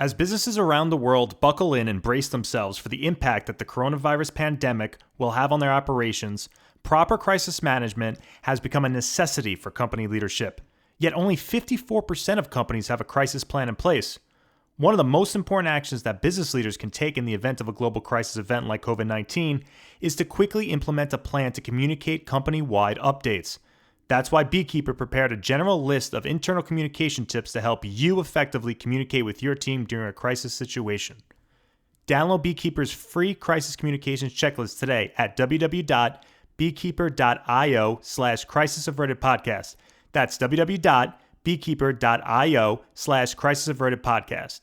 As businesses around the world buckle in and brace themselves for the impact that the coronavirus pandemic will have on their operations, proper crisis management has become a necessity for company leadership. Yet only 54% of companies have a crisis plan in place. One of the most important actions that business leaders can take in the event of a global crisis event like COVID-19 is to quickly implement a plan to communicate company-wide updates. That's why Beekeeper prepared a general list of internal communication tips to help you effectively communicate with your team during a crisis situation. Download Beekeeper's free crisis communications checklist today at www.beekeeper.io/crisisavertedpodcast. That's www.beekeeper.io/crisisavertedpodcast.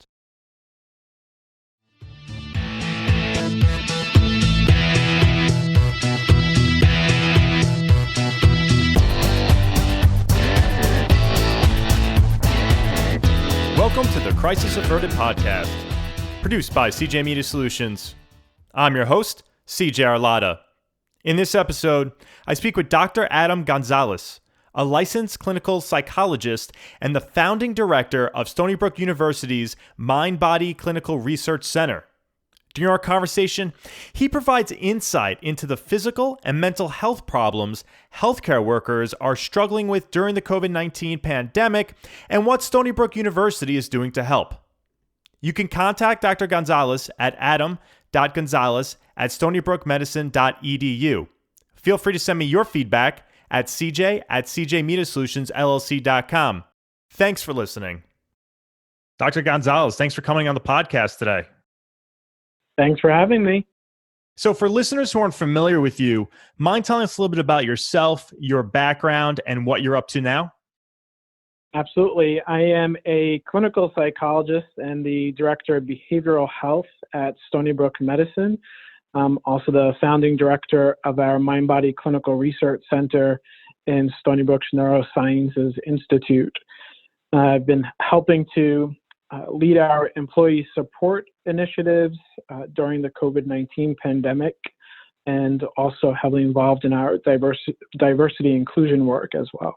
Welcome to the Crisis Averted Podcast, produced by CJ Media Solutions. I'm your host, CJ Arlada. In this episode, I speak with Dr. Adam Gonzalez, a licensed clinical psychologist and the founding director of Stony Brook University's Mind-Body Clinical Research Center. During our conversation, he provides insight into the physical and mental health problems healthcare workers are struggling with during the COVID-19 pandemic and what Stony Brook University is doing to help. You can contact Dr. Gonzalez at adam.gonzalez@stonybrookmedicine.edu. Feel free to send me your feedback at cj@cjmediasolutionsllc.com. Thanks for listening. Dr. Gonzalez, thanks for coming on the podcast today. Thanks for having me. So for listeners who aren't familiar with you, mind telling us a little bit about yourself, your background, and what you're up to now? Absolutely. I am a clinical psychologist and the director of behavioral health at Stony Brook Medicine. I'm also the founding director of our Mind-Body Clinical Research Center in Stony Brook's Neurosciences Institute. I've been helping to lead our employee support initiatives during the COVID-19 pandemic, and also heavily involved in our diversity inclusion work as well.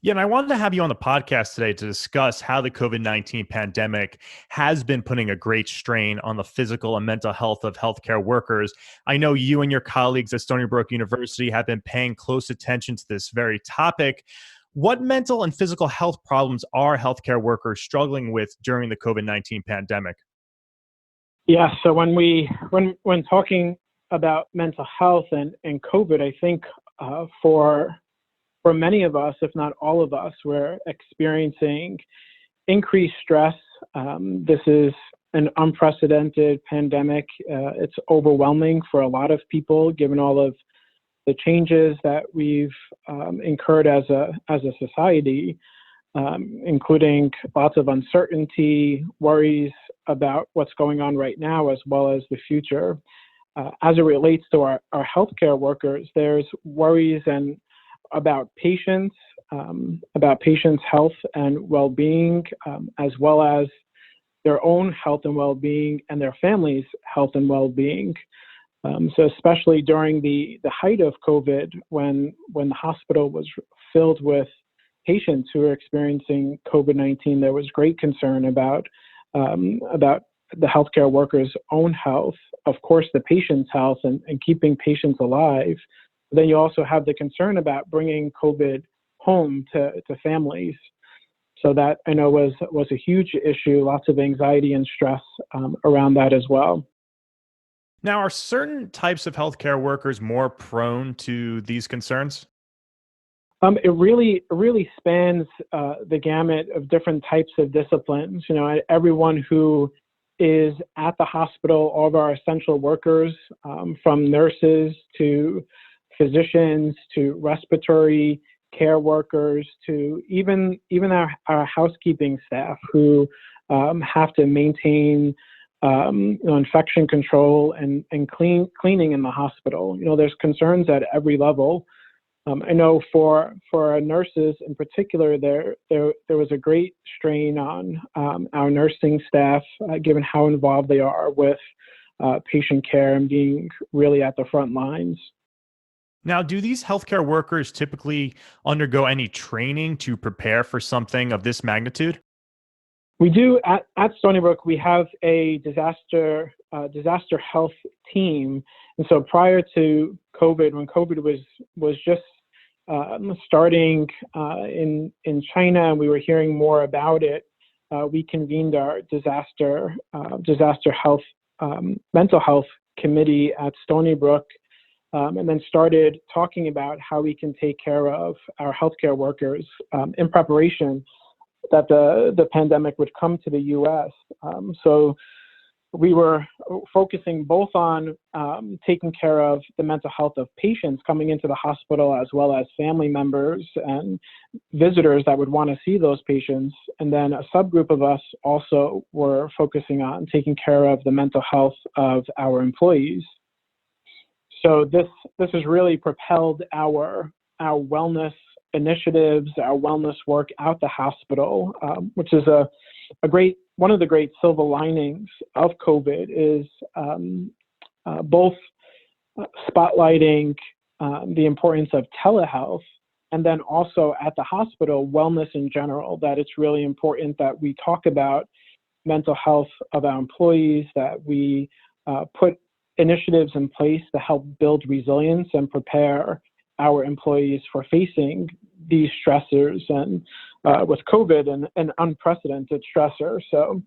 Yeah, and I wanted to have you on the podcast today to discuss how the COVID-19 pandemic has been putting a great strain on the physical and mental health of healthcare workers. I know you and your colleagues at Stony Brook University have been paying close attention to this very topic. What mental and physical health problems are healthcare workers struggling with during the COVID-19 pandemic? Yeah, so when talking about mental health and COVID, I think for many of us, if not all of us, we're experiencing increased stress. This is an unprecedented pandemic. It's overwhelming for a lot of people, given all of the changes that we've incurred as a society, including lots of uncertainty, worries about what's going on right now, as well as the future. As it relates to our healthcare workers, there's worries about patients' health and well-being, as well as their own health and well-being and their families' health and well-being. So especially during the height of COVID, when the hospital was filled with patients who were experiencing COVID-19, there was great concern about the healthcare workers' own health, of course, the patient's health and keeping patients alive. But then you also have the concern about bringing COVID home to families. So that I know was a huge issue, lots of anxiety and stress around that as well. Now, are certain types of healthcare workers more prone to these concerns? It really spans the gamut of different types of disciplines. You know, everyone who is at the hospital, all of our essential workers, from nurses to physicians to respiratory care workers to even our housekeeping staff who have to maintain infection control and cleaning in the hospital. You know, there's concerns at every level. I know for our nurses in particular, there was a great strain on our nursing staff, given how involved they are with patient care and being really at the front lines. Now, do these healthcare workers typically undergo any training to prepare for something of this magnitude? We do at Stony Brook. We have a disaster health team, and so prior to COVID, when COVID was just starting in China, and we were hearing more about it, we convened our disaster health mental health committee at Stony Brook, and then started talking about how we can take care of our healthcare workers in preparation that the pandemic would come to the U.S. So we were focusing both on taking care of the mental health of patients coming into the hospital, as well as family members and visitors that would want to see those patients. And then a subgroup of us also were focusing on taking care of the mental health of our employees. So this has really propelled our wellness initiatives, our wellness work out the hospital, which is one of the great silver linings of COVID is both spotlighting the importance of telehealth, and then also at the hospital, wellness in general, that it's really important that we talk about mental health of our employees, that we put initiatives in place to help build resilience and prepare our employees for facing these stressors and with COVID and an unprecedented stressor. So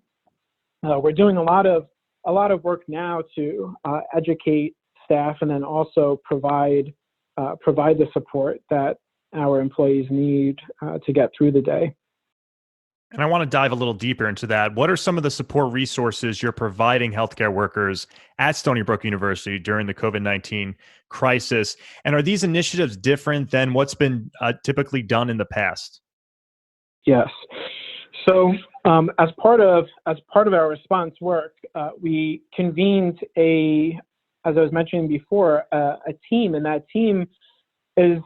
we're doing a lot of work now to educate staff, and then also provide the support that our employees need to get through the day. And I want to dive a little deeper into that. What are some of the support resources you're providing healthcare workers at Stony Brook University during the COVID-19 crisis? And are these initiatives different than what's been typically done in the past? Yes. So as part of our response work, we convened as I was mentioning before, a team, and that team is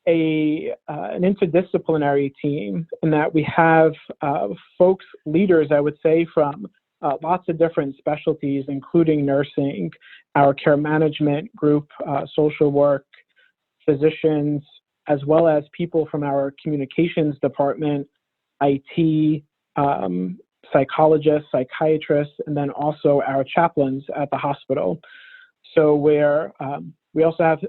an interdisciplinary team, in that we have leaders, I would say, from lots of different specialties, including nursing, our care management group, social work, physicians, as well as people from our communications department, IT, psychologists, psychiatrists, and then also our chaplains at the hospital. So we also have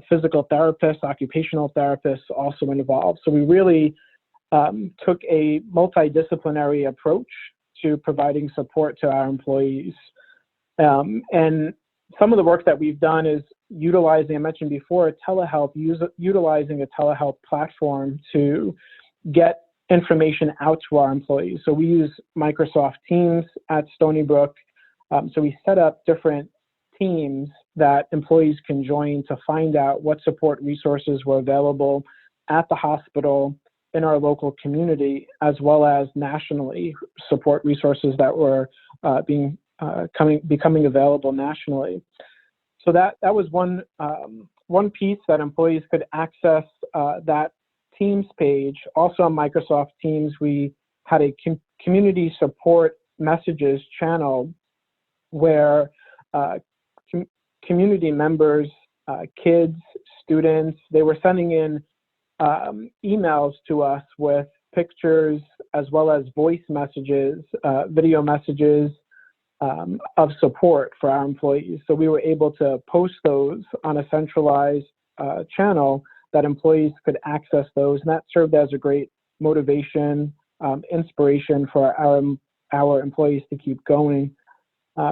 physical therapists, occupational therapists also involved. So we really took a multidisciplinary approach to providing support to our employees. And some of the work that we've done is utilizing, I mentioned before, telehealth, utilizing a telehealth platform to get information out to our employees. So we use Microsoft Teams at Stony Brook. So we set up different teams that employees can join to find out what support resources were available at the hospital, in our local community, as well as nationally, support resources that were becoming available nationally. So that was one piece, that employees could access that Teams page. Also on Microsoft Teams, we had a community support messages channel where community members, kids, students, they were sending in emails to us with pictures, as well as voice messages, video messages of support for our employees. So we were able to post those on a centralized channel that employees could access those, and that served as a great motivation, inspiration for our employees to keep going.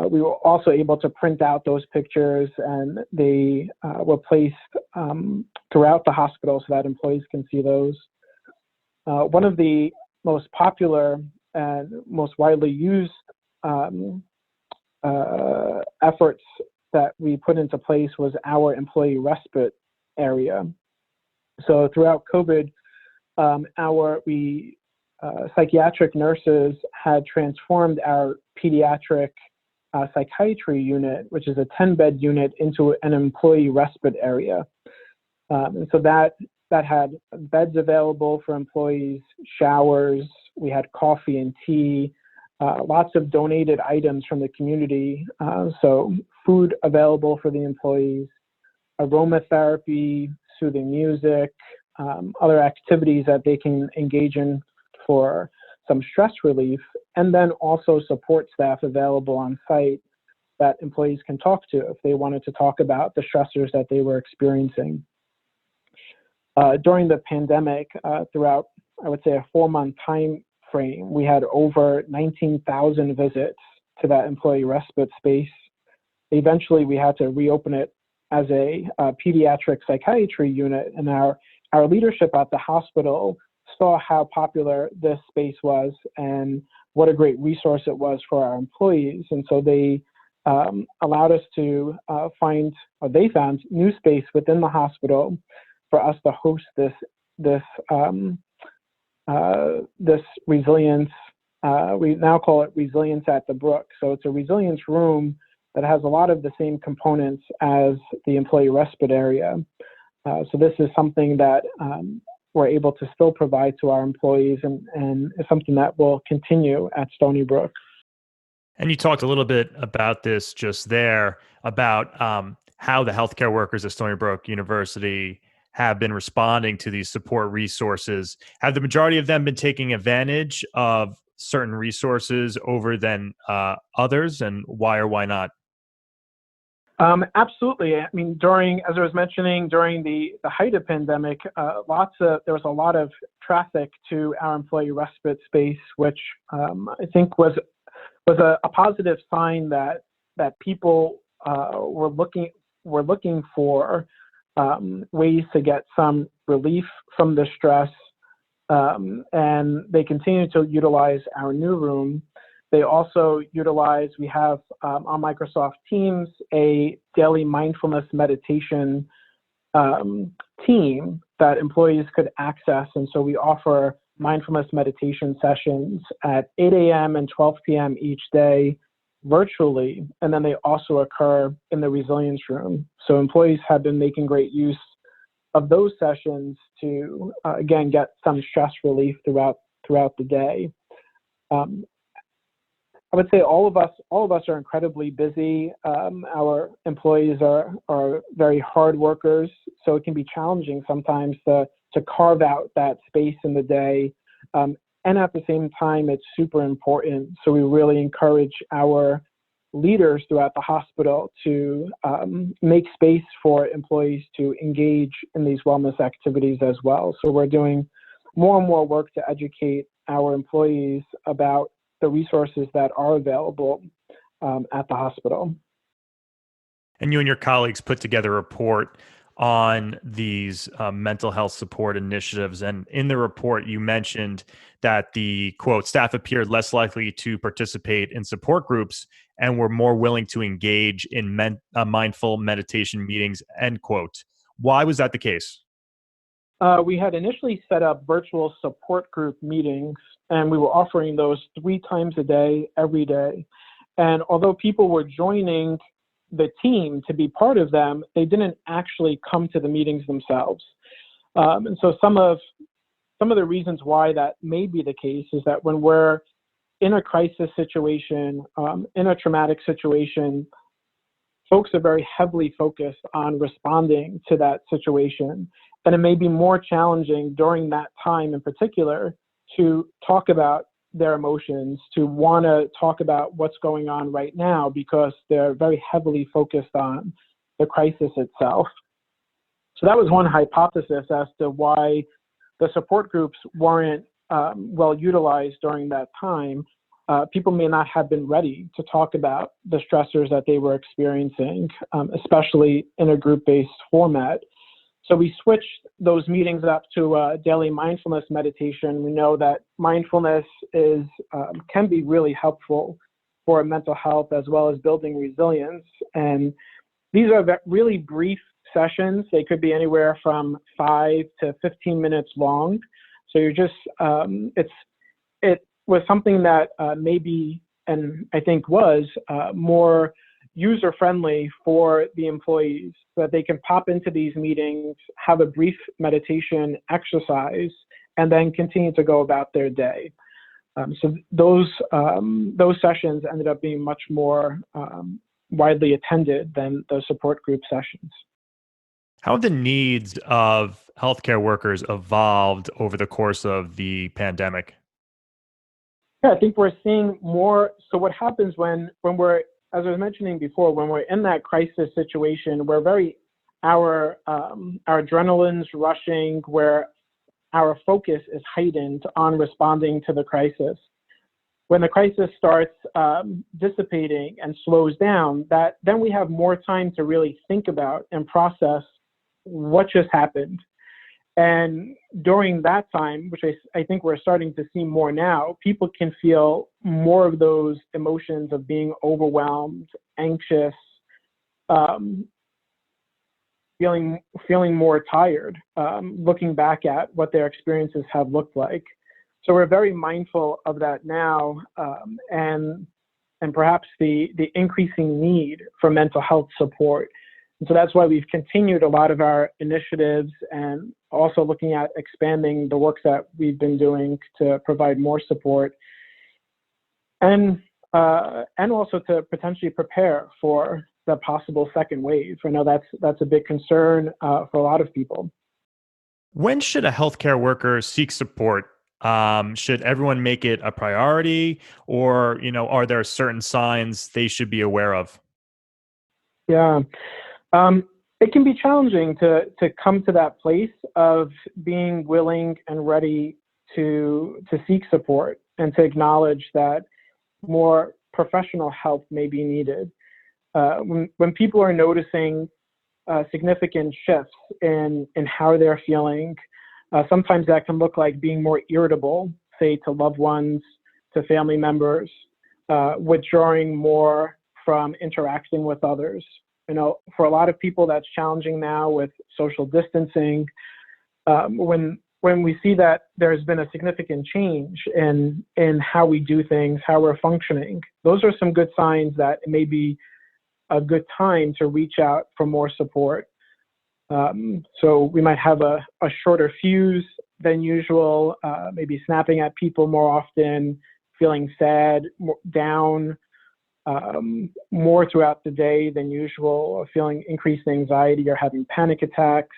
We were also able to print out those pictures, and they were placed throughout the hospital so that employees can see those. One of the most popular and most widely used efforts that we put into place was our employee respite area. So throughout COVID, psychiatric nurses had transformed our pediatric psychiatry unit, which is a 10-bed unit, into an employee respite area. And so that had beds available for employees, showers, we had coffee and tea, lots of donated items from the community, so food available for the employees, aromatherapy, soothing music, other activities that they can engage in for some stress relief. and then also support staff available on site that employees can talk to if they wanted to talk about the stressors that they were experiencing. During the pandemic, throughout, I would say, a 4-month time frame, we had over 19,000 visits to that employee respite space. Eventually, we had to reopen it as a pediatric psychiatry unit, and our leadership at the hospital saw how popular this space was and what a great resource it was for our employees. And so they allowed us to they found new space within the hospital for us to host this resilience. We now call it Resilience at the Brook. So it's a resilience room that has a lot of the same components as the employee respite area. So this is something that we're able to still provide to our employees, and is something that will continue at Stony Brook. And you talked a little bit about this just there, about how the healthcare workers at Stony Brook University have been responding to these support resources. Have the majority of them been taking advantage of certain resources over than others, and why or why not? Absolutely. I mean, as I was mentioning, during the height of pandemic, there was a lot of traffic to our employee respite space, which I think was a positive sign that people were looking for ways to get some relief from the stress, and they continue to utilize our new room. They also we have on Microsoft Teams a daily mindfulness meditation team that employees could access. And so we offer mindfulness meditation sessions at 8 a.m. and 12 p.m. each day virtually. And then they also occur in the resilience room. So employees have been making great use of those sessions to, again, get some stress relief throughout the day. I would say all of us are incredibly busy. Our employees are very hard workers, so it can be challenging sometimes to carve out that space in the day. And at the same time, it's super important. So we really encourage our leaders throughout the hospital to make space for employees to engage in these wellness activities as well. So we're doing more and more work to educate our employees about the resources that are available at the hospital. And you and your colleagues put together a report on these mental health support initiatives. And in the report, you mentioned that the, quote, staff appeared less likely to participate in support groups and were more willing to engage in mindful meditation meetings, end quote. Why was that the case? We had initially set up virtual support group meetings, and we were offering those 3 times a day, every day. And although people were joining the team to be part of them, they didn't actually come to the meetings themselves. And so some of the reasons why that may be the case is that when we're in a crisis situation, in a traumatic situation, folks are very heavily focused on responding to that situation. And it may be more challenging during that time in particular to talk about their emotions, to want to talk about what's going on right now, because they're very heavily focused on the crisis itself. So that was one hypothesis as to why the support groups weren't well utilized during that time. People may not have been ready to talk about the stressors that they were experiencing, especially in a group-based format. So we switched those meetings up to daily mindfulness meditation. We know that mindfulness can be really helpful for mental health as well as building resilience. And these are really brief sessions. They could be anywhere from 5 to 15 minutes long. So you're just, it was something that maybe, and I think was more user-friendly for the employees, so that they can pop into these meetings, have a brief meditation exercise, and then continue to go about their day. So those sessions ended up being much more widely attended than the support group sessions. How have the needs of healthcare workers evolved over the course of the pandemic? Yeah, I think we're seeing more. So what happens when we're, as I was mentioning before, when we're in that crisis situation, we're very our adrenaline's rushing, where our focus is heightened on responding to the crisis. When the crisis starts dissipating and slows down, that then we have more time to really think about and process what just happened. And during that time, which I think we're starting to see more now, people can feel more of those emotions of being overwhelmed, anxious, um, feeling more tired, looking back at what their experiences have looked like. So we're very mindful of that now, and perhaps the increasing need for mental health support. And so that's why we've continued a lot of our initiatives, and also looking at expanding the work that we've been doing to provide more support, and also to potentially prepare for the possible second wave. I know that's a big concern for a lot of people. When should a healthcare worker seek support? Should everyone make it a priority, or are there certain signs they should be aware of? Yeah. It can be challenging to come to that place of being willing and ready to seek support, and to acknowledge that more professional help may be needed. When people are noticing significant shifts in how they're feeling, sometimes that can look like being more irritable, say to loved ones, to family members, withdrawing more from interacting with others. For a lot of people, that's challenging now with social distancing. When we see that there's been a significant change in how we do things, how we're functioning, those are some good signs that it may be a good time to reach out for more support. So we might have a shorter fuse than usual, maybe snapping at people more often, feeling sad, down more throughout the day than usual, or feeling increased anxiety or having panic attacks.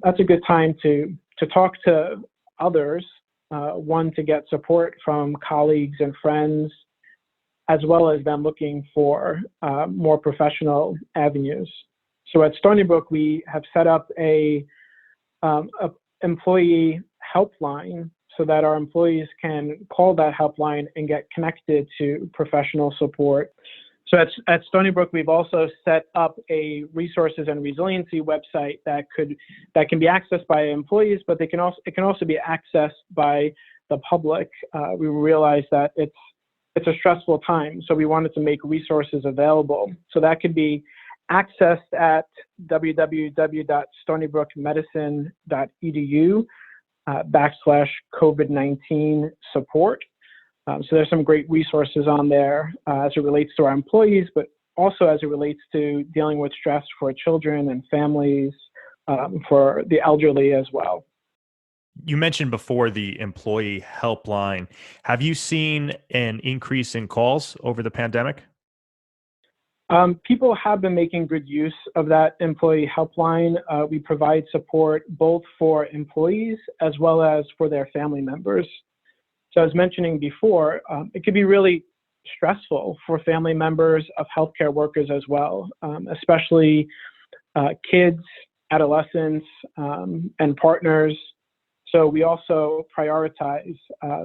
That's a good time to talk to others, one, to get support from colleagues and friends, as well as them looking for more professional avenues. So at Stony Brook, we have set up a employee helpline, so that our employees can call that helpline and get connected to professional support. So at Stony Brook, we've also set up a resources and resiliency website that can be accessed by employees, but it can also be accessed by the public. We realize that it's a stressful time, so we wanted to make resources available. So that could be accessed at www.stonybrookmedicine.edu /COVID-19 support. So there's some great resources on there as it relates to our employees, but also as it relates to dealing with stress for children and families, for the elderly as well. You mentioned before the employee helpline. Have you seen an increase in calls over the pandemic? People have been making good use of that employee helpline. We provide support both for employees as well as for their family members. So as mentioning before, it could be really stressful for family members of healthcare workers as well, especially kids, adolescents, and partners. So we also prioritize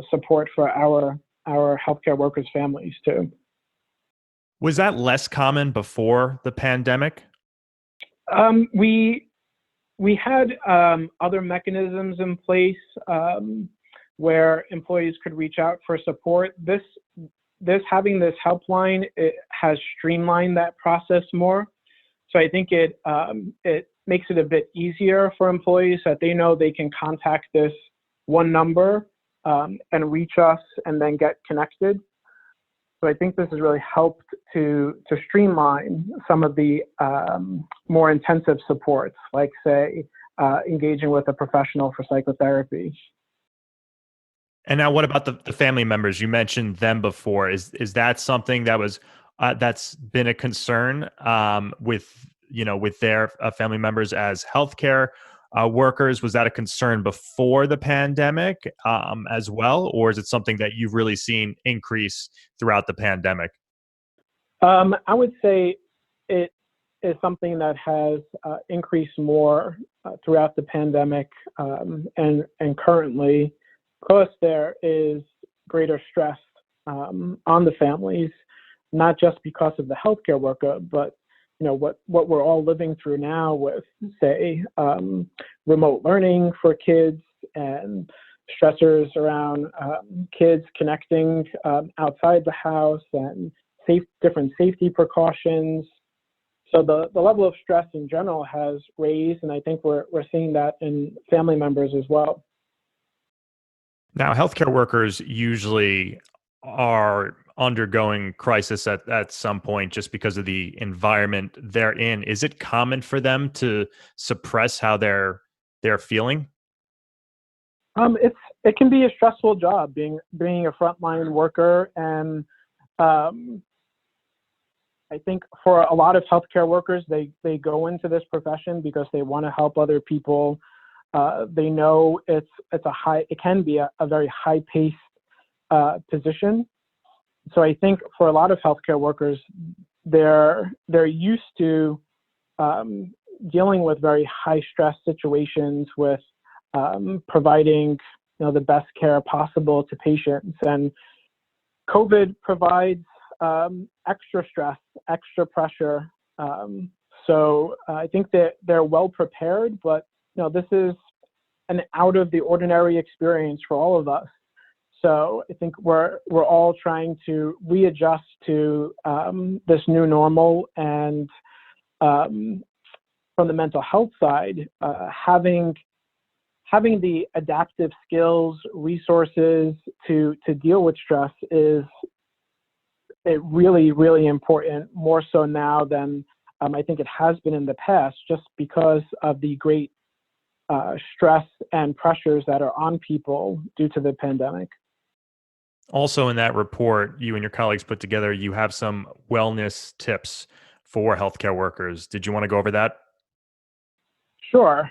support for our healthcare workers' families too. Was that less common before the pandemic? We had other mechanisms in place where employees could reach out for support. This having this helpline, it has streamlined that process more. So I think it makes it a bit easier for employees, that they know they can contact this one number and reach us and then get connected. So I think this has really helped to streamline some of the more intensive supports, like say engaging with a professional for psychotherapy. And now, what about the family members? You mentioned them before. Is that something that was that's been a concern with their family members as healthcare workers. Was that a concern before the pandemic as well, or is it something that you've really seen increase throughout the pandemic? I would say it is something that has increased more throughout the pandemic and currently, because there is greater stress on the families, not just because of the healthcare worker, but what we're all living through now with, say, remote learning for kids and stressors around kids connecting outside the house and different safety precautions. So the level of stress in general has raised, and I think we're seeing that in family members as well. Now, healthcare workers usually are undergoing crisis at some point just because of the environment they're in. Is it common for them to suppress how they're feeling? It can be a stressful job being a frontline worker, and I think for a lot of healthcare workers, they go into this profession because they want to help other people. They know it can be a very high paced position. So I think for a lot of healthcare workers, they're used to dealing with very high stress situations with providing the best care possible to patients. And COVID provides extra stress, extra pressure. So I think that they're well prepared, but this is an out of the ordinary experience for all of us. So I think we're all trying to readjust to this new normal, and from the mental health side, having the adaptive skills, resources to deal with stress is really, really important, more so now than I think it has been in the past, just because of the great stress and pressures that are on people due to the pandemic. Also, in that report you and your colleagues put together, you have some wellness tips for healthcare workers. Did you want to go over that? Sure.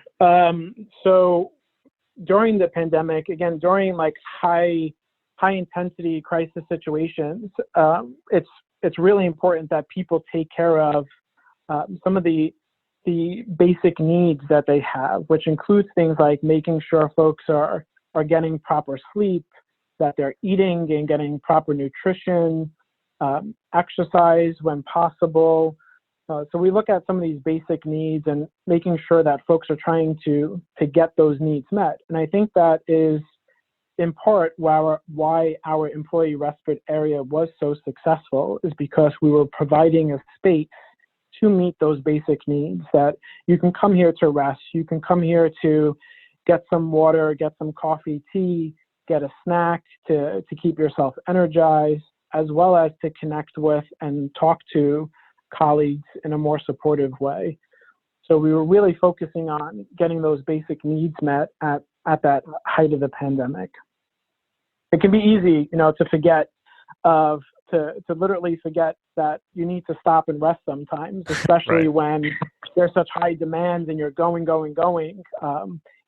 So during the pandemic, again, during like high intensity crisis situations, it's really important that people take care of some of the basic needs that they have, which includes things like making sure folks are getting proper sleep, that they're eating and getting proper nutrition, exercise when possible. So we look at some of these basic needs and making sure that folks are trying to get those needs met. And I think that is in part why our employee respite area was so successful, is because we were providing a space to meet those basic needs, that you can come here to rest, you can come here to get some water, get some coffee, tea, get a snack to keep yourself energized, as well as to connect with and talk to colleagues in a more supportive way. So we were really focusing on getting those basic needs met at that height of the pandemic. It can be easy, to forget to literally forget that you need to stop and rest sometimes, especially Right. when there's such high demands and you're going.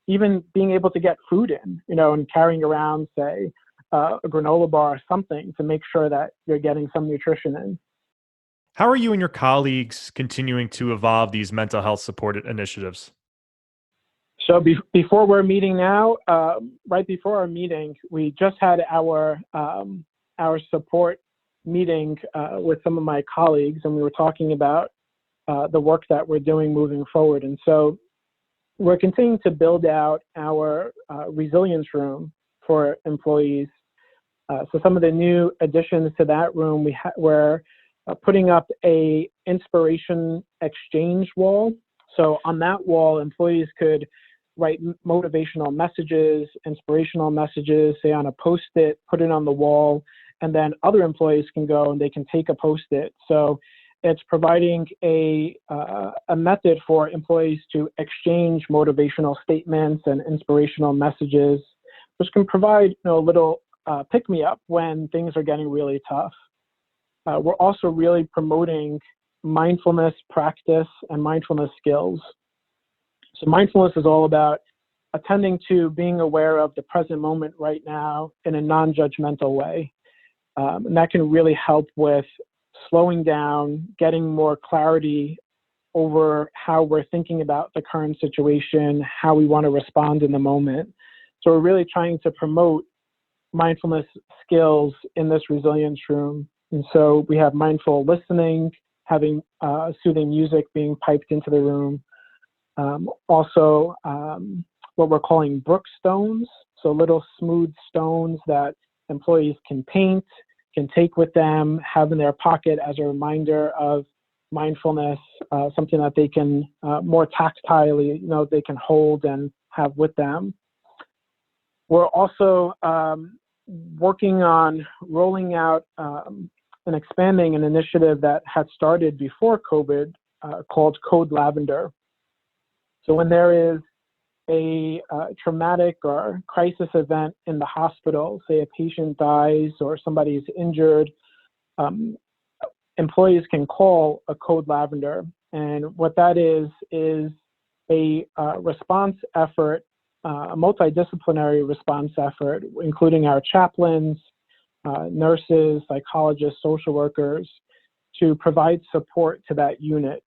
Even being able to get food in, and carrying around, say, a granola bar or something to make sure that you're getting some nutrition in. How are you and your colleagues continuing to evolve these mental health support initiatives? So before we're meeting now, right before our meeting, we just had our support meeting with some of my colleagues, and we were talking about the work that we're doing moving forward. And so we're continuing to build out our resilience room for employees. So some of the new additions to that room, we're putting up a inspiration exchange wall. So on that wall, employees could write motivational messages, inspirational messages, say on a Post-it, put it on the wall, and then other employees can go and they can take a Post-it. So it's providing a method for employees to exchange motivational statements and inspirational messages, which can provide a little pick-me-up when things are getting really tough. We're also really promoting mindfulness practice and mindfulness skills. So mindfulness is all about attending to being aware of the present moment right now in a non-judgmental way. And that can really help with slowing down, getting more clarity over how we're thinking about the current situation, how we want to respond in the moment. So we're really trying to promote mindfulness skills in this resilience room. And so we have mindful listening, having soothing music being piped into the room. Also, what we're calling brook stones, so little smooth stones that employees can paint, can take with them, have in their pocket as a reminder of mindfulness, something that they can more tactilely, they can hold and have with them. We're also working on rolling out and expanding an initiative that had started before COVID called Code Lavender. So when there is a traumatic or crisis event in the hospital, say a patient dies or somebody is injured, employees can call a Code Lavender. And what that is a response effort, a multidisciplinary response effort, including our chaplains, nurses, psychologists, social workers, to provide support to that unit.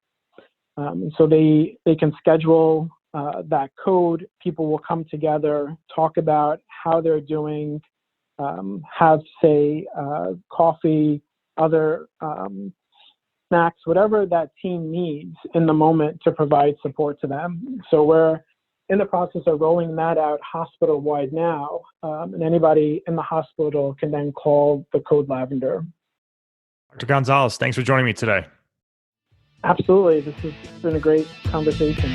So they can schedule that code. People will come together, talk about how they're doing, have, say, coffee, other snacks, whatever that team needs in the moment to provide support to them. So we're in the process of rolling that out hospital-wide now, and anybody in the hospital can then call the Code Lavender. Dr. Gonzalez, thanks for joining me today. Absolutely. This has been a great conversation.